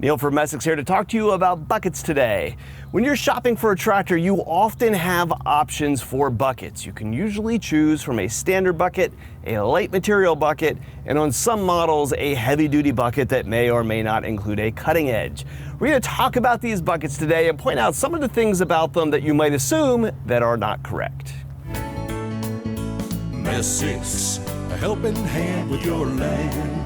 Neil from Essex here to talk to you about buckets today. When you're shopping for a tractor, you often have options for buckets. You can usually choose from a standard bucket, a light material bucket, and on some models, a heavy-duty bucket that may or may not include a cutting edge. We're going to talk about these buckets today and point out some of the things about them that you might assume that are not correct. Essex, a helping hand with your land.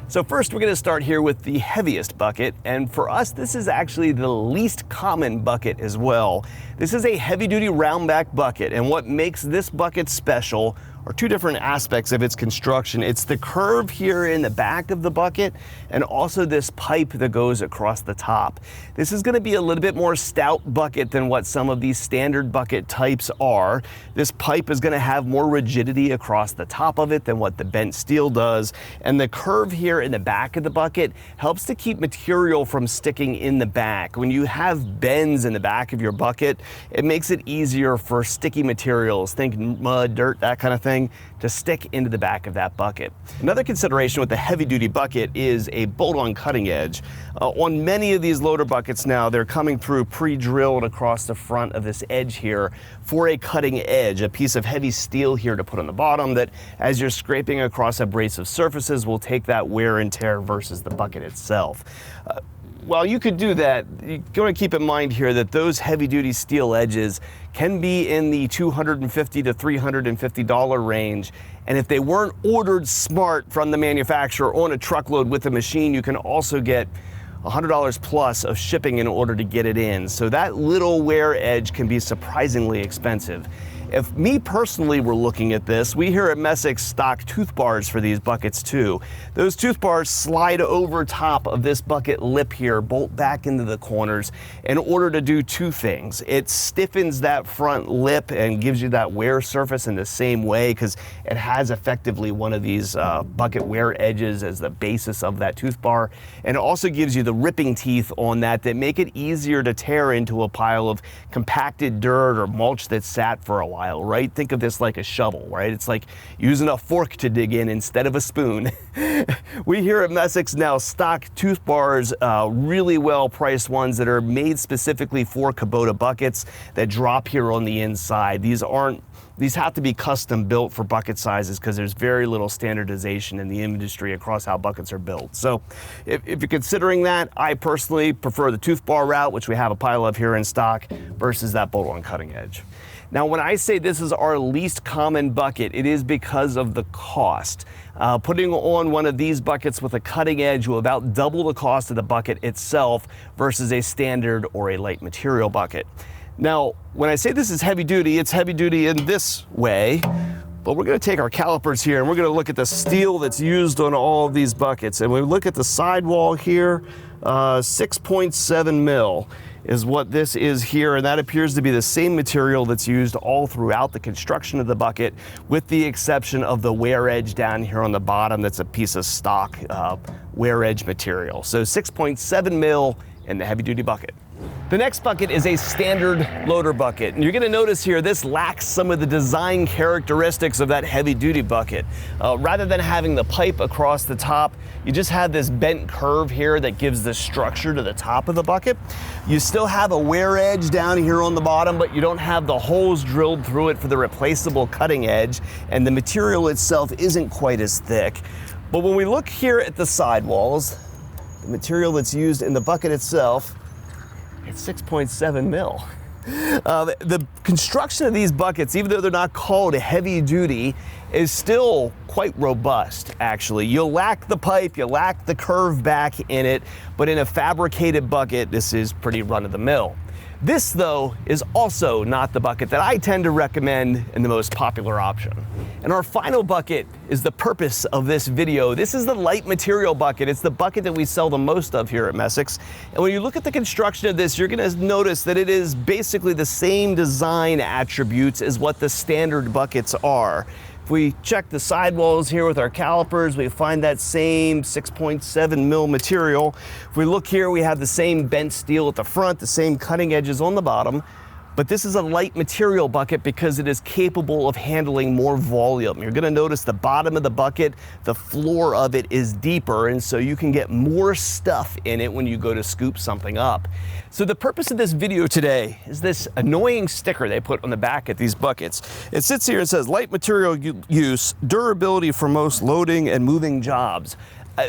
So first, we're going to start here with the heaviest bucket, and for us this is actually the least common bucket as well. This is a heavy-duty round-back bucket, and what makes this bucket special are two different aspects of its construction. It's the curve here in the back of the bucket and also this pipe that goes across the top. This is going to be a little bit more stout bucket than what some of these standard bucket types are. This pipe is going to have more rigidity across the top of it than what the bent steel does, and the curve here in the back of the bucket helps to keep material from sticking in the back. When you have bends in the back of your bucket, it makes it easier for sticky materials, think mud, dirt, that kind of thing, to stick into the back of that bucket. Another consideration with the heavy-duty bucket is a bolt-on cutting edge. On many of these loader buckets now, they're coming through pre-drilled across the front of this edge here for a cutting edge, a piece of heavy steel here to put on the bottom that, as you're scraping across abrasive surfaces, will take that wear and tear versus the bucket itself. While you could do that, you're going to keep in mind here that those heavy-duty steel edges can be in the $250 to $350 range, and if they weren't ordered smart from the manufacturer on a truckload with the machine, you can also get $100 plus of shipping in order to get it in. So that little wear edge can be surprisingly expensive. If me personally were looking at this, we here at Essex stock tooth bars for these buckets too. Those tooth bars slide over top of this bucket lip here, bolt back into the corners in order to do two things. It stiffens that front lip and gives you that wear surface in the same way because it has effectively one of these bucket wear edges as the basis of that tooth bar. And it also gives you the ripping teeth on that make it easier to tear into a pile of compacted dirt or mulch that's sat for a while. Right? Think of this like a shovel, right? It's like using a fork to dig in instead of a spoon. We here at Essex now stock tooth bars, really well priced ones that are made specifically for Kubota buckets that drop here on the inside. These have to be custom built for bucket sizes because there's very little standardization in the industry across how buckets are built. So if you're considering that, I personally prefer the tooth bar route, which we have a pile of here in stock, versus that bolt-on cutting edge. Now, when I say this is our least common bucket, it is because of the cost. Putting on one of these buckets with a cutting edge will about double the cost of the bucket itself versus a standard or a light material bucket. Now, when I say this is heavy duty, it's heavy duty in this way, but we're going to take our calipers here and we're going to look at the steel that's used on all of these buckets. And when we look at the sidewall here, 6.7 mil is what this is here, and that appears to be the same material that's used all throughout the construction of the bucket, with the exception of the wear edge down here on the bottom. That's a piece of stock wear edge material. So 6.7 mil in the heavy duty bucket. The next bucket is a standard loader bucket, and you're going to notice here this lacks some of the design characteristics of that heavy-duty bucket. Rather than having the pipe across the top, you just have this bent curve here that gives the structure to the top of the bucket. You still have a wear edge down here on the bottom, but you don't have the holes drilled through it for the replaceable cutting edge, and the material itself isn't quite as thick. But when we look here at the sidewalls, the material that's used in the bucket itself, it's 6.7 mil. The construction of these buckets, even though they're not called heavy duty, is still quite robust, actually. You'll lack the pipe, you lack the curve back in it, but in a fabricated bucket, this is pretty run-of-the-mill. This, though, is also not the bucket that I tend to recommend and the most popular option. And our final bucket is the purpose of this video. This is the light material bucket. It's the bucket that we sell the most of here at Essex. And when you look at the construction of this, you're going to notice that it is basically the same design attributes as what the standard buckets are. If we check the sidewalls here with our calipers, we find that same 6.7 mil material. If we look here, we have the same bent steel at the front, the same cutting edges on the bottom. But this is a light material bucket because it is capable of handling more volume. You're gonna notice the bottom of the bucket, the floor of it is deeper, and so you can get more stuff in it when you go to scoop something up. So the purpose of this video today is this annoying sticker they put on the back of these buckets. It sits here and says, light material use, durability for most loading and moving jobs.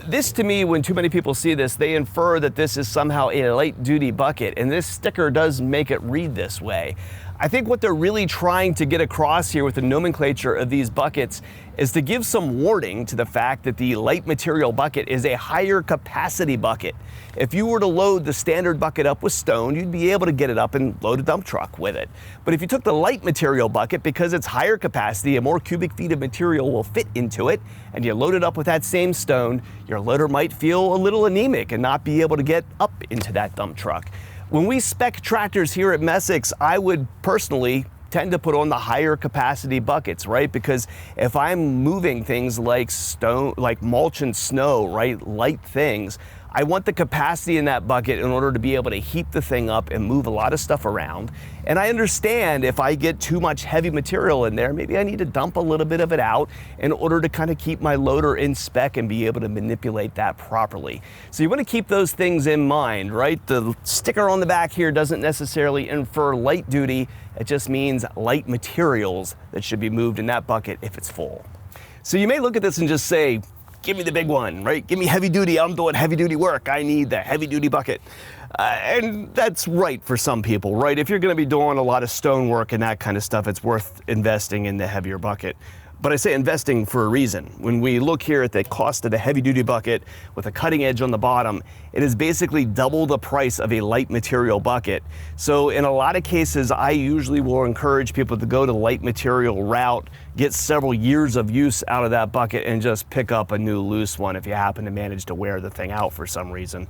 This to me, when too many people see this, they infer that this is somehow a light duty bucket, and this sticker does make it read this way. I think what they're really trying to get across here with the nomenclature of these buckets is to give some warning to the fact that the light material bucket is a higher capacity bucket. If you were to load the standard bucket up with stone, you'd be able to get it up and load a dump truck with it. But if you took the light material bucket, because it's higher capacity and more cubic feet of material will fit into it, and you load it up with that same stone, your loader might feel a little anemic and not be able to get up into that dump truck. When we spec tractors here at Messick's, I would personally tend to put on the higher capacity buckets, right? Because if I'm moving things like stone, like mulch and snow, right? Light things, I want the capacity in that bucket in order to be able to heap the thing up and move a lot of stuff around. And I understand if I get too much heavy material in there, maybe I need to dump a little bit of it out in order to kind of keep my loader in spec and be able to manipulate that properly. So you want to keep those things in mind, right? The sticker on the back here doesn't necessarily infer light duty. It just means light materials that should be moved in that bucket if it's full. So you may look at this and just say, give me the big one, right? Give me heavy duty. I'm doing heavy duty work. I need the heavy duty bucket. And that's right for some people, right? If you're going to be doing a lot of stone work and that kind of stuff, it's worth investing in the heavier bucket. But I say investing for a reason. When we look here at the cost of the heavy duty bucket with a cutting edge on the bottom, it is basically double the price of a light material bucket. So in a lot of cases, I usually will encourage people to go to the light material route, get several years of use out of that bucket, and just pick up a new loose one if you happen to manage to wear the thing out for some reason.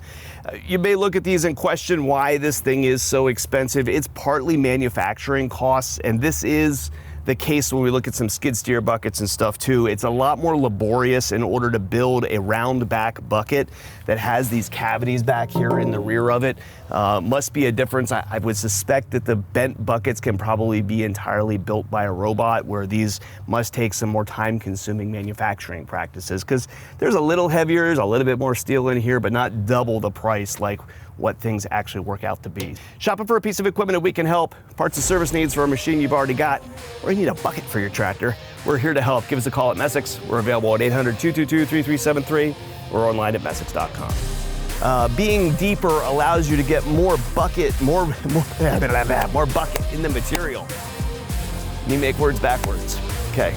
You may look at these and question why this thing is so expensive. It's partly manufacturing costs, and this is the case when we look at some skid steer buckets and stuff too. It's a lot more laborious in order to build a round back bucket that has these cavities back here in the rear of it. Must be a difference. I would suspect that the bent buckets can probably be entirely built by a robot, where these must take some more time consuming manufacturing practices, because there's a little heavier, there's a little bit more steel in here, but not double the price like what things actually work out to be. Shopping for a piece of equipment that we can help, parts and service needs for a machine you've already got, or you need a bucket for your tractor, we're here to help. Give us a call at Messick's. We're available at 800-222-3373 or online at messick's.com. Being deeper allows you to get more bucket, more bucket in the material. You make words backwards. Okay.